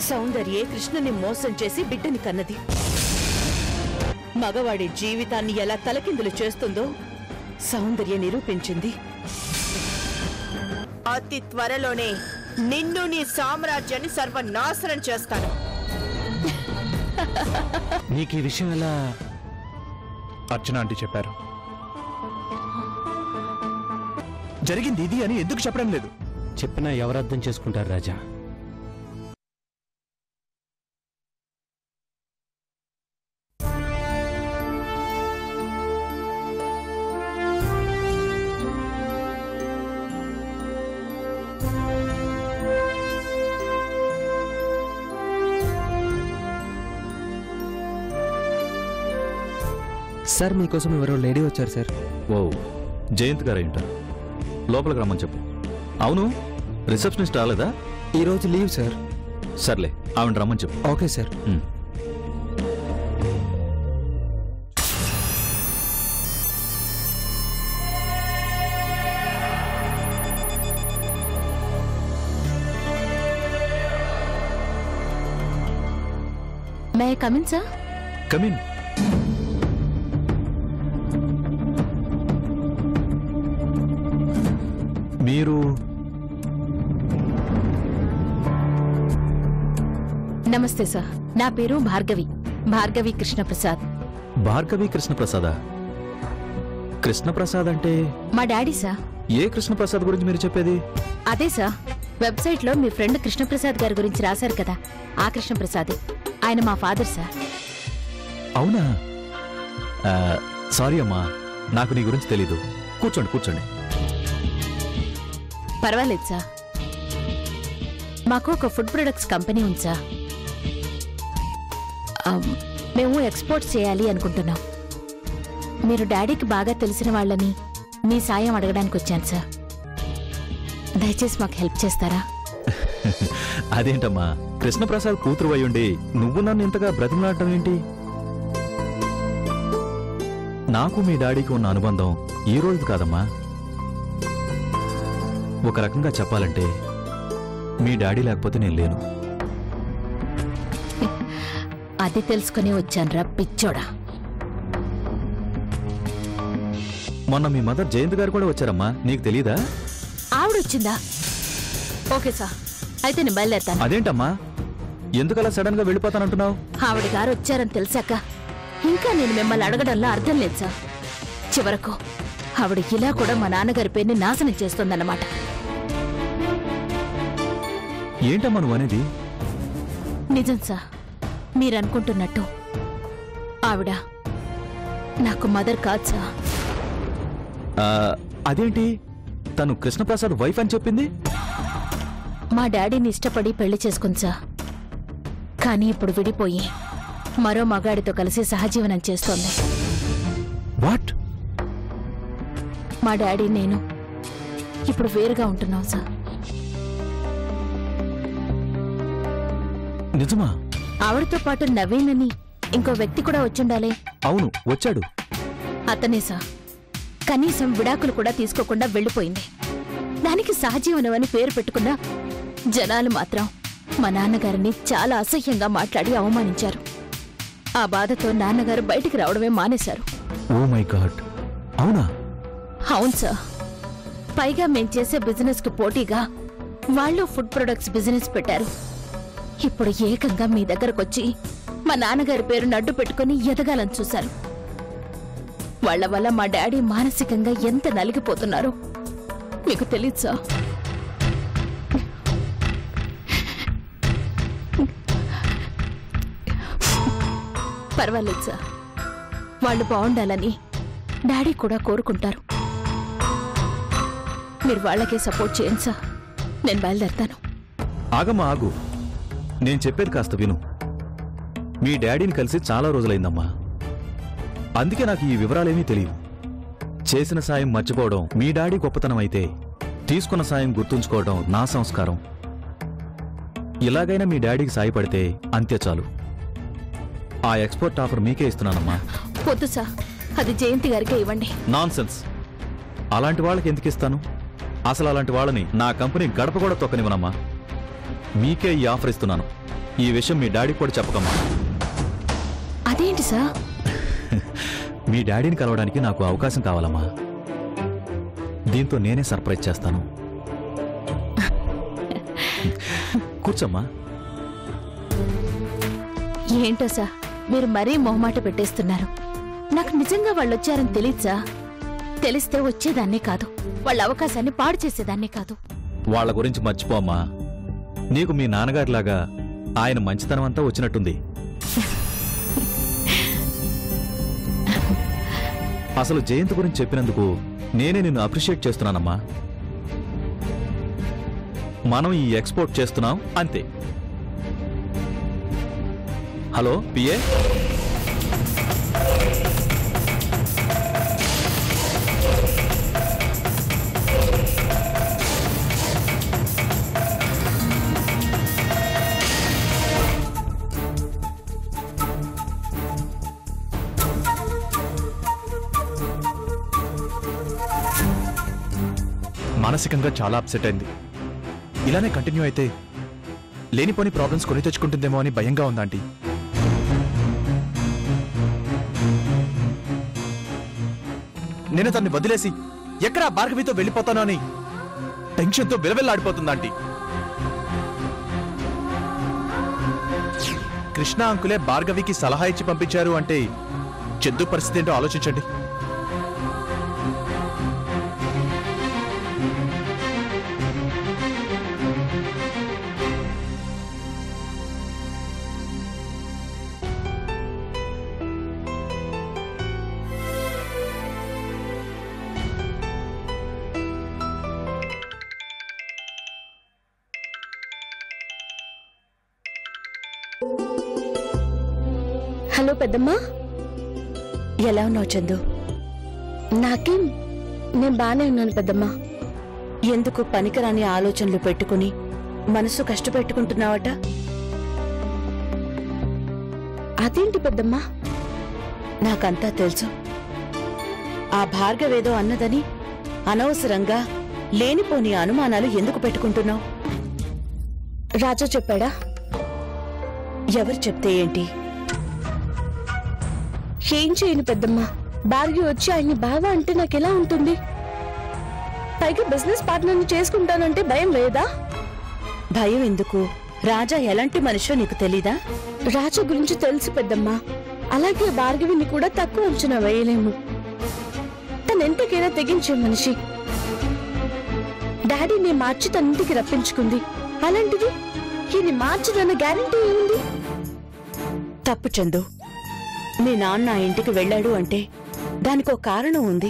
సౌందర్యే కృష్ణని మోసం చేసి బిడ్డని కన్నది. మగవాడి జీవితాన్ని ఎలా తలకిందులు చేస్తుందో సౌందర్య నిరూపించింది. అతి త్వరలోనే నిన్ను నీ సామ్రాజ్యాన్ని సర్వనాశనం చేస్తాను. నీకు ఈ విషయం ఎలా అర్చన ఆంటీ చెప్పారు? జరిగింది ఇది అని ఎందుకు చెప్పడం లేదు? చెప్పినా ఎవరు అర్థం చేసుకుంటారు రాజా? సార్ మీకోసం ఎవరో లేడీ వచ్చారు సార్. ఓ జయంత్ గారు ఏంటారు? లోపలికి రమ్మని చెప్పు. అవును, రిసెప్షనిస్ట్ రాలేదా? ఈరోజు లీవ్ సార్. సర్లే, ఆవిడ రమ్మని చెప్పు. Okay sir. May I come in sir? Come in. మీరు నమస్తే సార్, నా పేరు భార్గవి కృష్ణప్రసాద్. భార్గవి కృష్ణప్రసాదా? కృష్ణప్రసాద్ అంటే మా డాడీ సార్. ఏ కృష్ణప్రసాద్ గురించి మీరు చెప్పేది? అదే సార్, వెబ్సైట్ లో మీ ఫ్రెండ్ కృష్ణప్రసాద్ గారి గురించి రాశారు కదా, ఆ కృష్ణప్రసాదే. ఆయన మా ఫాదర్ సార్. అవునా? సారీ అమ్మా, నాకు నీ గురించి తెలీదు. కూర్చోండి కూర్చోండి. పర్వాలేదు సార్, మాకు ఒక ఫుడ్ ప్రొడక్ట్స్ కంపెనీ ఉంది సార్. మేము ఎక్స్పోర్ట్ చేయాలి అనుకుంటున్నాం. మీరు డాడీకి బాగా తెలిసిన వాళ్ళని మీ సాయం అడగడానికి వచ్చాను సార్. దయచేసి మాకు హెల్ప్ చేస్తారా? అదేంటమ్మా, కృష్ణప్రసాద్ కూతురు అయ్యుండి నువ్వు నన్ను ఇంతగా బ్రతిమలాడటం ఏంటి? నాకు మీ డాడీకి ఉన్న అనుబంధం ఈ రోజు కాదమ్మా. ఒక రకంగా చెప్పాలంటే మీ డాడీ లేకపోతే నేను లేను. అది తెలుసుకుని వచ్చానురా పిచ్చోడా. మొన్న మీ మదర్ జయంత్ గారు కూడా వచ్చారమ్మా, నీకు తెలీదా? ఆవిడొచ్చిందా? ఓకే సార్, అయితే నేను బయలుదేరుతాను. అదేంటమ్మా, ఎందుకలా సడన్ గా వెళ్ళిపోతానంటున్నావు? ఆవిడ గారు వచ్చారని తెలిసాక ఇంకా నేను మిమ్మల్ని అడగడంలో అర్థం లేదు సార్. చివరకు ఆవిడ ఇలా కూడా మా నాన్నగారి పేరుని నాశనం చేస్తోందన్నమాట. ఏంటమ్మా నువ్వు అనేది? నిజం సార్, మీరనుకుంటున్నట్టు ఆవిడ నాకు మదర్ కాదు సార్. అదేంటి, తను కృష్ణప్రసాద్ వైఫ్ అని చెప్పింది? మా డాడీని ఇష్టపడి పెళ్లి చేసుకుంది సార్. కానీ ఇప్పుడు విడిపోయి మరో మగాడితో కలిసి సహజీవనం చేస్తోంది. వాట్? మా డాడీ నేను ఇప్పుడు వేరుగా ఉంటున్నాం సార్. నిజమా? ఆవిడతో పాటు నవీన్ అని ఇంకో వ్యక్తి కూడా వచ్చుండాలి. అవును, వచ్చాడు. అతనే సార్. కనీసం విడాకులు కూడా తీసుకోకుండా వెళ్లిపోయింది. దానికి సహజీవనం అని పేరు పెట్టుకున్నా జనాలు మాత్రం మా నాన్నగారిని చాలా అసహ్యంగా మాట్లాడి అవమానించారు. ఆ బాధతో నాన్నగారు బయటికి రావడమే మానేశారు. ఓ మై గాడ్, అవునా? అవును సార్. పైగా మేం చేసే బిజినెస్ కు పోటీగా వాళ్ళు ఫుడ్ ప్రొడక్ట్స్ బిజినెస్ పెట్టారు. ఇప్పుడు ఏకంగా మీ దగ్గరకొచ్చి మా నాన్నగారి పేరును అడ్డు పెట్టుకుని ఎదగాలని చూశారు. వాళ్ల వల్ల మా డాడీ మానసికంగా ఎంత నలిగిపోతున్నారో మీకు తెలియదు సార్. పర్వాలేదు సార్, వాళ్ళు బాగుండాలని డాడీ కూడా కోరుకుంటారు. మీరు వాళ్ళకే సపోర్ట్ చేయండి సార్. నేను బయలుదేరతాను. ఆగమ్మా ఆగు, నేను చెప్పేది కాస్త విను. మీ డాడీని కలిసి చాలా రోజులైందమ్మా. అందుకే నాకు ఈ వివరాలేమీ తెలియదు. చేసిన సాయం మర్చిపోవడం మీ డాడీ గొప్పతనం అయితే, తీసుకున్న సాయం గుర్తుంచుకోవడం నా సంస్కారం. ఇలాగైనా మీ డాడీకి సాయపడితే అంతే చాలు. ఆ ఎక్స్పోర్ట్ ఆఫర్ మీకే ఇస్తున్నానమ్మా. వద్దు సార్, అది జయంతి గారికే ఇవ్వండి. నాన్సెన్స్. అలాంటి వాళ్ళకి ఎందుకు ఇస్తాను? అసలు అలాంటి వాళ్ళని నా కంపెనీ గడప కూడా తొక్కనివ్వనమ్మా. మీకే ఈ ఆఫర్ ఇస్తున్నాను. ఈ విషయం మీ డాడీకి కూడా చెప్పకమ్మా. అదేంటి సార్? మీ డాడీని కలవడానికి నాకు అవకాశం కావాలమ్మా. దీంతో నేనే సర్ప్రైజ్ చేస్తాను. కూర్చోమ్మా. ఏంటో సార్, మీరు మరీ మొహమాట పెట్టేస్తున్నారు. నాకు నిజంగా వాళ్ళు వచ్చారని తెలియదు సార్. తెలిస్తే వచ్చేదాన్నే కాదు, వాళ్ళ అవకాశాన్ని పాడు చేసేదాన్నే కాదు. వాళ్ళ గురించి మర్చిపోమ్మా. నీకు మీ నాన్నగారిలాగా ఆయన మంచితనం అంతా వచ్చినట్టుంది. అసలు జయంత్ గురించి చెప్పినందుకు నేనే నిన్ను అప్రిషియేట్ చేస్తున్నానమ్మా. మనం ఈ ఎక్స్పోర్ట్ చేస్తున్నాం అంతే. హలో పిఏ, మానసికంగా చాలా అప్సెట్ అయింది. ఇలానే కంటిన్యూ అయితే లేనిపోని ప్రాబ్లమ్స్ కొని తెచ్చుకుంటుందేమో అని భయంగా ఉందాంటీ. నేను తన్ని వదిలేసి ఎక్కడా భార్గవితో వెళ్ళిపోతానో అని టెన్షన్తో విలవెల్లాడిపోతుందాంటీ. కృష్ణ అంకులే భార్గవికి సలహా ఇచ్చి పంపించారు అంటే చందు పరిస్థితి ఏంటో ఆలోచించండి. హలో పెద్దమ్మా, ఎలా ఉన్నావు చందు? నాకేం, నేను బానే ఉన్నాను పెద్దమ్మా. ఎందుకు పనికిరాని ఆలోచనలు పెట్టుకుని మనసు కష్టపెట్టుకుంటున్నావట? అదేంటి పెద్దమ్మా? నాకంతా తెలుసు. ఆ భార్గవేదో అన్నదని అనవసరంగా లేనిపోని అనుమానాలు ఎందుకు పెట్టుకుంటున్నావు? రాజా చెప్పాడా? ఎవరు చెప్తే ఏంటి? ఏం చేయను పెద్దమ్మా. భార్గవి వచ్చి ఆయన్ని బావా అంటే నాకెలా ఉంటుంది? పైగా బిజినెస్ పార్ట్నర్ని చేసుకుంటానంటే భయం లేదా? భయం ఎందుకు? రాజా ఎలాంటి మనిషో నీకు తెలీదా? రాజా గురించి తెలుసు పెద్దమ్మా. అలాగే భార్గవిని కూడా తక్కువ అంచనా వేయలేము. తనెంతకైనా తెగించే మనిషి. డాడీని మార్చి తన ఇంటికి రప్పించుకుంది. అలాంటిది ఈయన్ని మార్చదన్న గ్యారంటీ ఏముంది? తప్పు చందు. మీ నాన్న ఆ ఇంటికి వెళ్ళాడు అంటే దానికో కారణం ఉంది.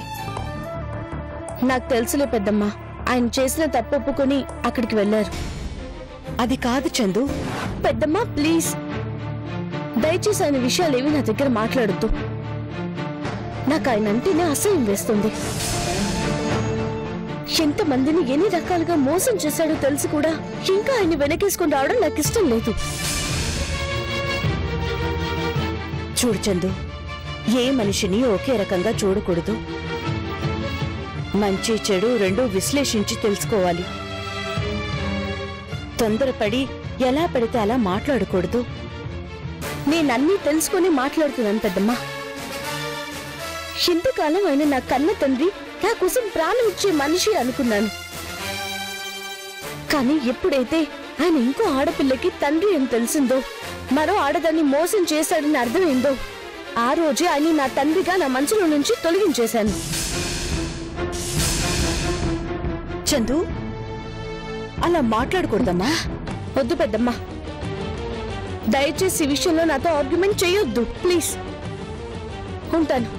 నాకు తెలుసులే పెద్దమ్మా, ఆయన చేసిన తప్పు ఒప్పుకొని అక్కడికి వెళ్ళారు. అది కాదు చందు. పెద్దమ్మా ప్లీజ్, దయచేసి ఆయన విషయాలేవి నా దగ్గర మాట్లాడొద్దు. నాకు ఆయన అంటేనే అసహ్యం వేస్తుంది. ఎంతమందిని ఎన్ని రకాలుగా మోసం చేశాడో తెలిసి కూడా ఇంకా ఆయన వెనకేసుకొని రావడం నాకు ఇష్టం లేదు. చూడు చందు, ఏ మనిషిని ఒకే రకంగా చూడకూడదు. మంచి చెడు రెండూ విశ్లేషించి తెలుసుకోవాలి. తొందరపడి ఎలా పడితే అలా మాట్లాడకూడదు. నేనన్నీ తెలుసుకొని మాట్లాడుతున్నాను పెద్దమ్మా. ఇంతకాలం ఆయన నా కన్న తండ్రి, నా కోసం ప్రాణం ఇచ్చే మనిషి అనుకున్నాను. కానీ ఎప్పుడైతే ఆయన ఇంకో ఆడపిల్లకి తండ్రి అని తెలిసిందో, మరో ఆడదాన్ని మోసం చేశాడని అర్థమైందో, ఆ రోజే ఆయన నా తండ్రిగా నా మనసులో నుంచి తొలగించేశాను. చందు, అలా మాట్లాడకూడదమ్మా. వద్దు పెద్దమ్మా, దయచేసి ఈ విషయంలో నాతో ఆర్గ్యుమెంట్ చేయొద్దు ప్లీజ్. ఉంటాను.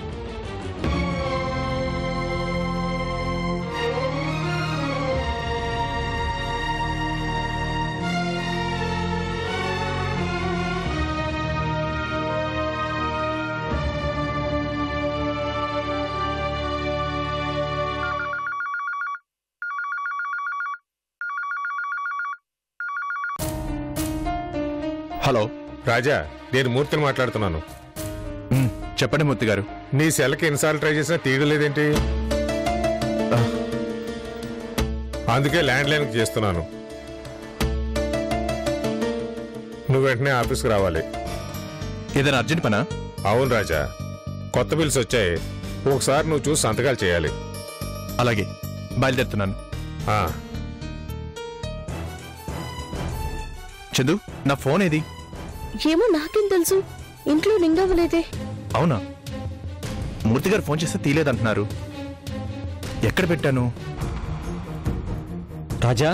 హలో రాజా, నేను మూర్తిని మాట్లాడుతున్నాను. చెప్పండి మూర్తి గారు. నీ సెల్కి ఎన్నిసార్లు ట్రై చేసినా తీయలేదేంటి? అందుకే ల్యాండ్ లైన్కి చేస్తున్నాను. నువ్వు వెంటనే ఆఫీస్కి రావాలి. ఏదైనా అర్జెంట్ పనా? అవును రాజా, కొత్త బిల్స్ వచ్చాయి. ఒకసారి నువ్వు చూసి సంతకాలు చేయాలి. అలాగే, బయలుదేరుతున్నాను. ఆ, చందు, నా ఫోన్ ఏది? ఏమో నాకేం తెలుసు, ఇంట్లో రింగ్ అవ్వలేదే. అవునా? మూర్తి గారు ఫోన్ చేస్తే తీయలేదంటున్నారు. ఎక్కడ పెట్టాను? రాజా,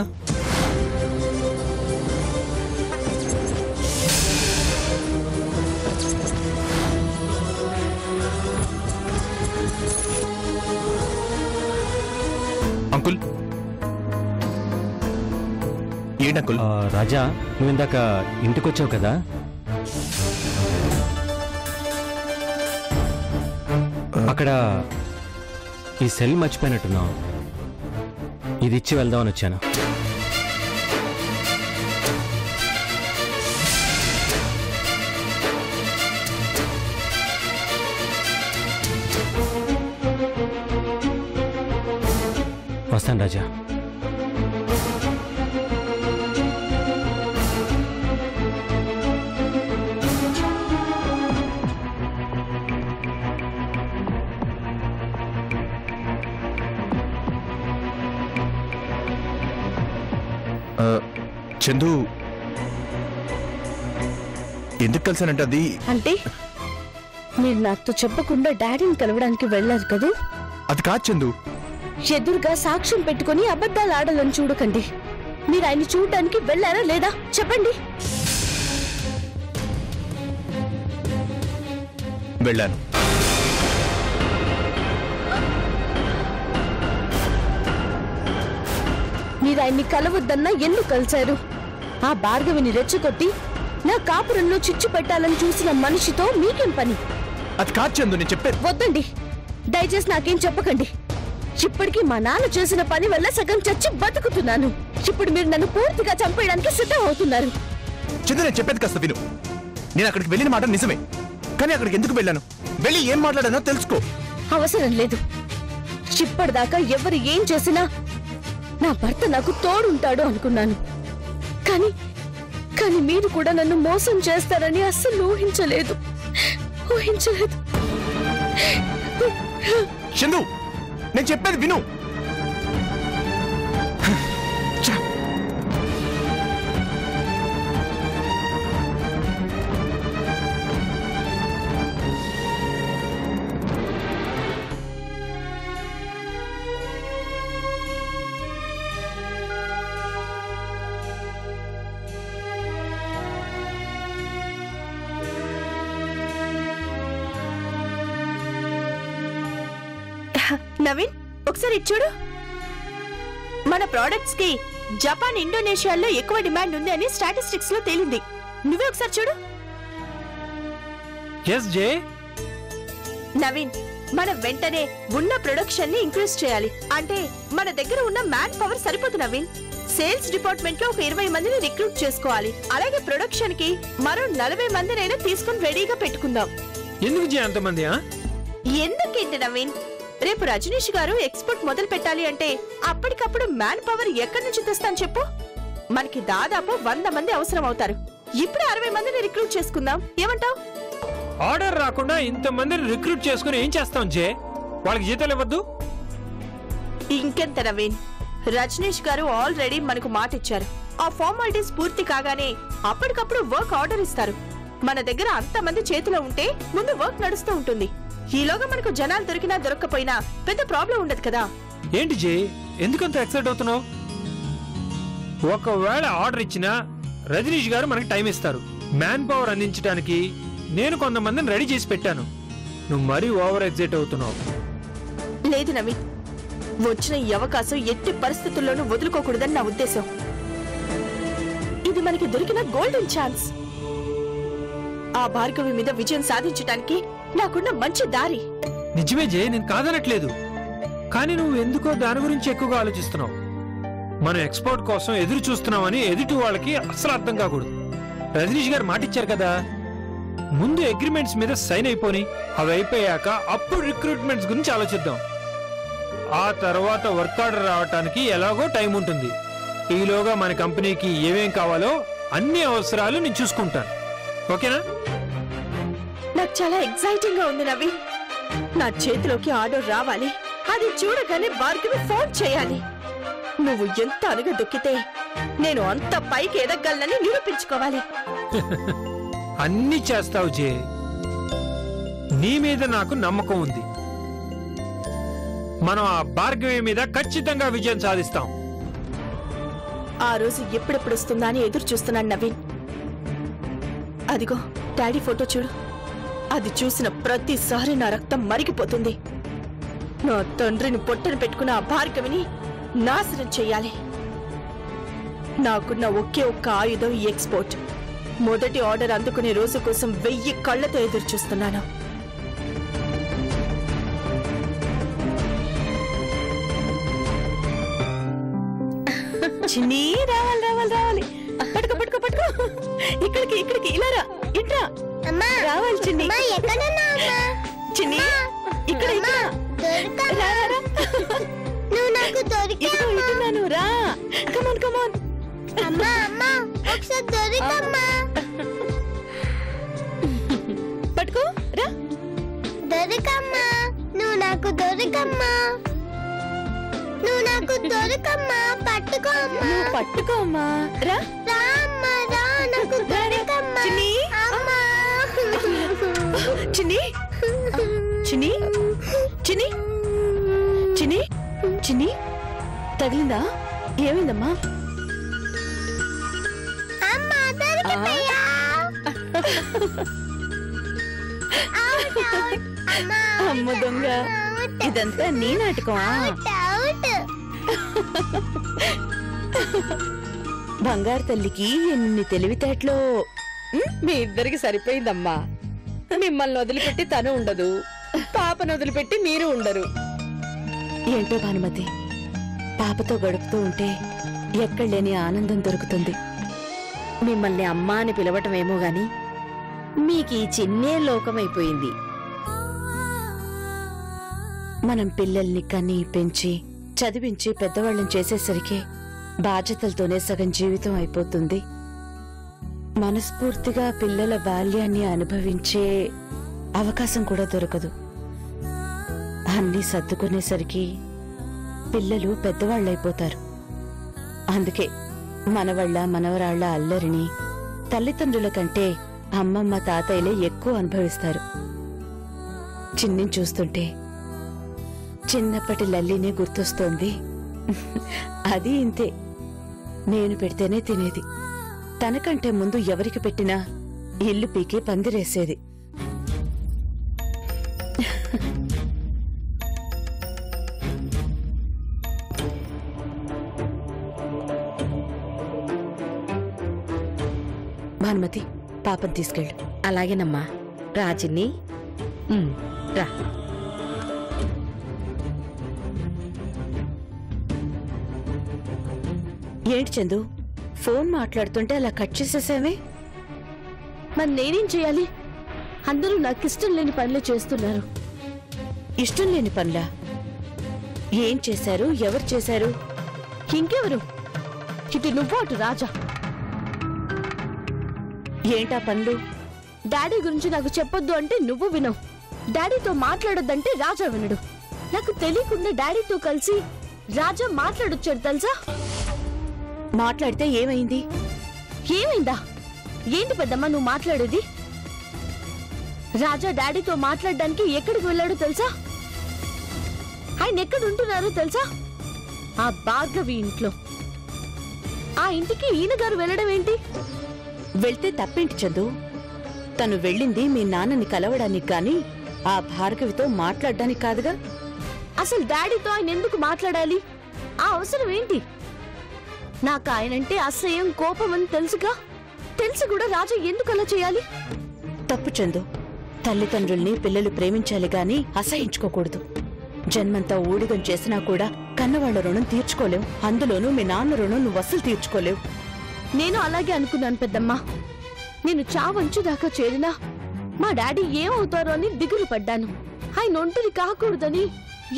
అంకుల్, ఏంటి అంకుల్? రాజా, నువ్వు ఇందాక ఇంటికి వచ్చావు కదా, అక్కడ ఈ సెల్ మర్చిపోయినట్టున్నావు. ఇది ఇచ్చి వెళ్దామని వచ్చాను. వస్తాను రాజా. చందు, ఎందుకు కలిసానంటే అది అంటే మీరు నాతో చెప్పకుండా డాడీని కలవడానికి వెళ్ళారు కదూ? అది కాదు చందు. ఎదురుగా సాక్ష్యం పెట్టుకుని అబద్ధాలు ఆడాలని చూడకండి. మీరు ఆయన చూడడానికి వెళ్ళారా లేదా చెప్పండి. వెళ్ళాను. మీరు ఆయన్ని కలవద్దన్నా ఎందుకు కలిశారు? ఆ భార్గవిని రెచ్చగొట్టి నా కాపురంలో చిచ్చు పెట్టాలని చూసిన మనిషితో మీకేం పని? అది కాదు చందు, నేను చెప్పేది. వద్దండి, దయచేసి నాకేం చెప్పకండి. ఇప్పటికీ మా నాన్న చేసిన పని వల్ల సగం చచ్చి బతుకుతున్నాను. ఇప్పుడు మీరు నన్ను పూర్తిగా చంపేయడానికి సిద్ధం అవుతున్నారు. చందు, నేను చెప్పేది కాస్త విను. నేను అక్కడికి వెళ్ళిన మాట నిజమే, కానీ అక్కడికి ఎందుకు వెళ్ళాను, వెళ్ళి ఏం మాట్లాడానో తెలుసుకో. అవసరం లేదు. ఇప్పటిదాకా ఎవరు ఏం చేసినా నా భర్త నాకు తోడుంటాడు అనుకున్నాను. కానీ కానీ మీరు కూడా నన్ను మోసం చేస్తారని అస్సలు ఊహించలేదు. చందు, నేను చెప్పేది విను. నవీన్, ఒకసారి చూడు. మన ప్రొడక్ట్స్ కి జపాన్, ఇండోనేషియాలో ఎక్కువ డిమాండ్ ఉంది అని స్టాటిస్టిక్స్ లో తేలింది. నువ్వే ఒకసారి చూడు. S J. నవీన్, మనం వెంటనే ఉన్న ప్రొడక్షన్ ని ఇంక్రీజ్ చేయాలి. అంటే మన దగ్గర ఉన్న మ్యాన్ పవర్ సరిపోదు నవీన్. సేల్స్ డిపార్ట్మెంట్ లో ఒక 20 మందిని రిక్రూట్ చేసుకోవాలి. అలాగే ప్రొడక్షన్ కి మరో 40 మందినైనా తీసుకుని రెడీగా పెట్టుకుందాం. ఎందుకు జే అంతమంది? ఎందుకేంటి నవీన్, రేపు రజనీష్ గారు ఎక్స్పోర్ట్ మొదలు పెట్టాలి అంటే అప్పటికప్పుడు మ్యాన్ పవర్ ఎక్కడి నుంచి తెస్తాను చెప్పు? మనకి దాదాపు 100 మంది అవసరం అవుతారు. ఇప్పుడు 60 మందిని రిక్రూట్ చేసుకుందాం. ఏమంటావ్? ఆర్డర్ రాకుండా ఇంతమందిని రిక్రూట్ చేసుకుని ఏం చేస్తాం జే? వాళ్ళకి జీతాలు ఇవ్వద్దు? ఇంకెంత నవీన్, రజనీష్ గారు ఆల్రెడీ మనకు మాట ఇచ్చారు. ఆ ఫార్మాలిటీస్ పూర్తి కాగానే అప్పటికప్పుడు వర్క్ ఆర్డర్ ఇస్తారు. మన దగ్గర అంతమంది చేతిలో ఉంటే ముందు వర్క్ నడుస్తూ ఉంటుంది. ఈలోగా మనకు జనాలు దొరికినా దొరక్కపోయినా పెద్ద ప్రాబ్లం ఉండదు కదా. ఏంటి జే, ఎందుకంత ఎక్సైట్ అవుతున్నావు? ఒకవేళ ఆర్డర్ ఇచ్చినా రజనీష్ గారు మనకి టైం ఇస్తారు. మ్యాన్ పవర్ అందించడానికి నేను కొంతమందిని రెడీ చేసి పెట్టాను. నువ్వు మరీ ఓవర్ ఎక్సైట్ అవుతున్నావు. లేదు నవీన్, వచ్చిన ఈ అవకాశం ఎట్టి పరిస్థితుల్లోనూ వదులుకోకూడదని నా ఉద్దేశం. ఇది మనకి దొరికిన గోల్డెన్ ఛాన్స్. ఆ భార్గవి మీద విజయం సాధించడానికి నాకున్న మంచి దారి. నిజమే జే, నేను కాదనట్లేదు. కానీ నువ్వు ఎందుకో దాని గురించి ఎక్కువగా ఆలోచిస్తున్నావు. మనం ఎక్స్పోర్ట్ కోసం ఎదురు చూస్తున్నామని ఎదుటి వాళ్ళకి అస్సలు అర్థం కాకూడదు. రజనీష్ గారు మాట ఇచ్చారు కదా, ముందు అగ్రిమెంట్స్ మీద సైన్ అయిపోని, అవి అయిపోయాక అప్పుడు రిక్రూట్మెంట్స్ గురించి ఆలోచిద్దాం. ఆ తర్వాత వర్క్ ఆర్డర్ రావటానికి ఎలాగో టైం ఉంటుంది. ఈలోగా మన కంపెనీకి ఏమేం కావాలో అన్ని అవసరాలు నేను చూసుకుంటాను. ఓకేనా? నాకు చాలా ఎక్సైటింగ్ గా ఉంది నవీన్. నా చేతిలోకి ఆర్డర్ రావాలి, అది చూడగానే భార్గవి ఫోన్ చేయాలి. నువ్వు ఎంత అరుగు దొక్కితే నేను అంత పైకి ఎదగలనని నిరూపించుకోవాలి. అన్ని చేస్తావు జే. నీ మీద నాకు నమ్మకం ఉంది. మనం ఆ భార్గవి మీద ఖచ్చితంగా విజయం సాధిస్తాం. ఆ రోజు ఎప్పుడెప్పుడు వస్తుందా అని ఎదురు చూస్తున్నాను నవీన్. అదిగో డాడీ ఫోటో చూడు. అది చూసిన ప్రతిసారి నా రక్తం మరిగిపోతుంది. నా తండ్రిని పొట్టను పెట్టుకున్న ఆ భార్గవిని నాశనం చెయ్యాలి. నాకున్న ఒకే ఒక్క ఆయుధం ఈ ఎక్స్పోర్ట్. మొదటి ఆర్డర్ అందుకునే రోజు కోసం 1000 కళ్లతో ఎదురు చూస్తున్నాను. చిన్ని రావాలి రావాలి రావాలి. పట్టుకో పట్టుకో పట్టుకో. ఇక్కడికి ఇక్కడికి ఇలా రా. ఇట్రా రావాలి చిన్ని. చిన్ని ఇక్కడ నువ్వు నాకు ఇటున్నాను రా. కమాన్ కమాన్. అమ్మా అమ్మా ఒకసారి దొరికమ్మా. పట్టుకో రా. దొరికమ్మా నువ్వు నాకు దొరికమ్మా. నువ్వు నాకు దొరికమ్మా. పట్టుకో అమ్మా. నువ్వు పట్టుకో అమ్మా. రా రా అమ్మా రా. నాకు దొరికమ్మా. చిన్ని అమ్మా. చిన్ని చిన్ని చిన్ని చిన్ని చిన్ని తగిలిందా? ఏమైందమ్మా? అమ్మా దొరికిపోయా. అమ్మ దొంగ, ఇదంతా నీ నాటకమా? బంగారు తల్లికి ఎన్ని తెలివితేటలో. మీ ఇద్దరికి సరిపోయిందమ్మా. మిమ్మల్ని వదిలిపెట్టి తను ఉండదు, పాపను వదిలిపెట్టి మీరు ఉండరు. ఏంటో భానుమతి, పాపతో గడుపుతూ ఉంటే ఎక్కడలేని ఆనందం దొరుకుతుంది. మిమ్మల్ని అమ్మా అని పిలవటమేమో గాని మీకీ చిన్నే లోకమైపోయింది. మనం పిల్లల్ని కని పెంచి చదివించి పెద్దవాళ్ళని చేసేసరికి బాధ్యతలతోనే సగం జీవితం అయిపోతుంది. మనస్ఫూర్తిగా పిల్లల బాల్యాన్ని అనుభవించే అవకాశం కూడా దొరకదు. అన్నీ సర్దుకునేసరికి పిల్లలు పెద్దవాళ్ళైపోతారు. అందుకే మనవళ్ళ మనవరాళ్ల అల్లరిని తల్లిదండ్రుల కంటే అమ్మమ్మ తాతయ్యలే ఎక్కువ అనుభవిస్తారు. చిన్ని చూస్తుంటే చిన్నప్పటి లల్లినే గుర్తొస్తోంది. అది ఇంతే. నేను పెడితేనే తినేది. తనకంటే ముందు ఎవరికి పెట్టినా ఇల్లు పీకి పందిరేసేది. భానుమతి, పాపం తీసుకెళ్ళు. అలాగేనమ్మా. రాజిని రా. ఏంటి చందు, ఫోన్ మాట్లాడుతుంటే అలా కట్ చేసేసావే? మరి నేనేం చేయాలి? అందరూ నాకిష్టం లేని పనులు చేస్తున్నారు. ఇష్టం లేని పనులా? ఏం చేశారు? ఎవరు చేశారు? ఇంకెవరు? ఇటు నువ్వు అటు రాజా. ఏంటా పనులు? డాడీ గురించి నాకు చెప్పొద్దు అంటే నువ్వు వినవు. డాడీతో మాట్లాడొద్దంటే రాజా వినడు. నాకు తెలియకుండా డాడీతో కలిసి రాజా మాట్లాడొచ్చాడు తెలుసా? మాట్లాడితే ఏమైంది? ఏమైందా? ఏంటి పెద్దమ్మ నువ్వు మాట్లాడేది? రాజా డాడీతో మాట్లాడడానికి ఎక్కడికి వెళ్ళాడో తెలుసా? ఆయన ఎక్కడ ఉంటున్నారో తెలుసా? ఆ భార్గవి ఇంట్లో. ఆ ఇంటికి ఈయన గారు వెళ్ళడం ఏంటి? వెళ్తే తప్పేంటి చందు? తను వెళ్ళింది మీ నాన్నని కలవడానికి గాని ఆ భార్గవితో మాట్లాడడానికి కాదుగా. అసలు డాడీతో ఆయన ఎందుకు మాట్లాడాలి? ఆ అవసరం ఏంటి? నాకు ఆయనంటే అసహ్యం కోపం అని తెలుసుగా. తెలిసి కూడా రాజా ఎందుకు అలా చేయాలి? తప్పు చందు. తల్లిదండ్రుల్ని పిల్లలు ప్రేమించాలి గాని అసహించుకోకూడదు. జన్మంతా ఊడిగం చేసినా కూడా కన్నవాళ్ల రుణం తీర్చుకోలేవు. అందులోనూ మీ నాన్న రుణం నువ్వు అస్సలు తీర్చుకోలేవు. నేను అలాగే అనుకున్నాను పెద్దమ్మా. నేను చావంచు దాకా చేరినా మా డాడీ ఏమవుతారో అని దిగులు పడ్డాను. ఆయన ఒంటరి కాకూడదని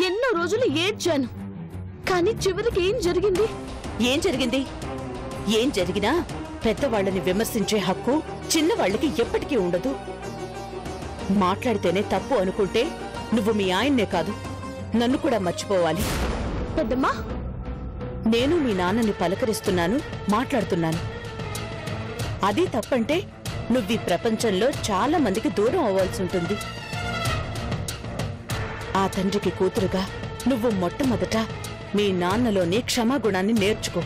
ఎన్నో రోజులు ఏడ్చాను. కానీ చివరికి ఏం జరిగింది? ఏం జరిగింది? ఏం జరిగినా పెద్దవాళ్ళని విమర్శించే హక్కు చిన్నవాళ్ళకి ఎప్పటికీ ఉండదు. మాట్లాడితేనే తప్పు అనుకుంటే నువ్వు మీ ఆయన్నే కాదు, నన్ను కూడా మర్చిపోవాలి. పెద్దమ్మా, నేను మీ నాన్నని పలకరిస్తున్నాను, మాట్లాడుతున్నాను. అది తప్పంటే నువ్వీ ప్రపంచంలో చాలా మందికి దూరం అవ్వాల్సి ఉంటుంది. ఆ తండ్రికి కూతురుగా నువ్వు మొట్టమొదట మీ నాన్నలోని క్షమాగుణాన్ని నేర్చుకో.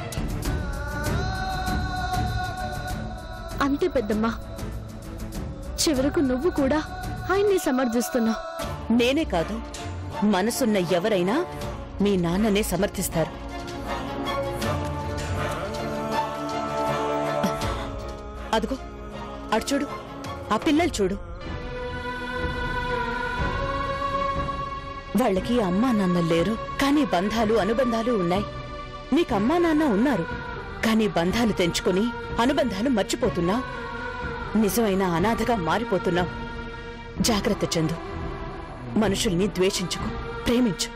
అంతే పెద్దమ్మా, చివరకు నువ్వు కూడా ఆయన్ని సమర్థిస్తున్నావు. నేనే కాదు, మనసున్న ఎవరైనా మీ నాన్ననే సమర్థిస్తారు. అదిగో అటు చూడు, ఆ పిల్లలు చూడు. వాళ్ళకి అమ్మా నాన్న లేరు, కానీ బంధాలు అనుబంధాలు ఉన్నాయి. నీకు అమ్మా నాన్న ఉన్నారు, కానీ బంధాలు తెంచుకుని అనుబంధాలు మర్చిపోతున్నావు. నిజమైన అనాథగా మారిపోతున్నావు. జాగ్రత్త చందు. మనుషుల్ని ద్వేషించుకో, ప్రేమించు.